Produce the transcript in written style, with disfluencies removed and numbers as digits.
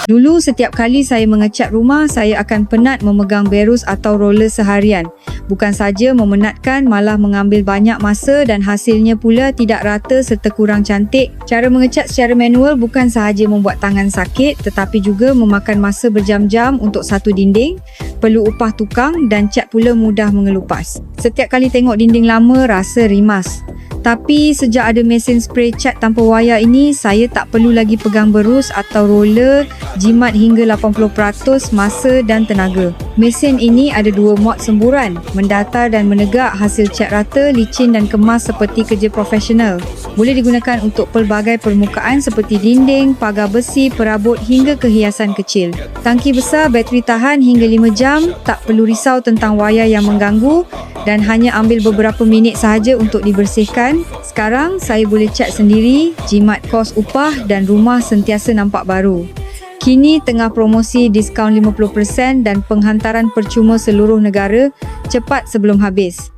Dulu setiap kali saya mengecat rumah, saya akan penat memegang berus atau roller seharian. Bukan saja memenatkan, malah mengambil banyak masa dan hasilnya pula tidak rata serta kurang cantik. Cara mengecat secara manual bukan sahaja membuat tangan sakit, tetapi juga memakan masa berjam-jam untuk satu dinding, perlu upah tukang dan cat pula mudah mengelupas. Setiap kali tengok dinding lama, rasa rimas. Tapi sejak ada mesin spray cat tanpa wayar ini, saya tak perlu lagi pegang berus atau roller, jimat hingga 80% masa dan tenaga. Mesin ini ada dua mod semburan, mendatar dan menegak, hasil cat rata, licin dan kemas seperti kerja profesional. Boleh digunakan untuk pelbagai permukaan seperti dinding, pagar besi, perabot hingga kehiasan kecil. Tangki besar, bateri tahan hingga 5 jam, tak perlu risau tentang wayar yang mengganggu dan hanya ambil beberapa minit sahaja untuk dibersihkan. Sekarang saya boleh cat sendiri, jimat kos upah dan rumah sentiasa nampak baru. Kini tengah promosi diskaun 50% dan penghantaran percuma seluruh negara, cepat sebelum habis.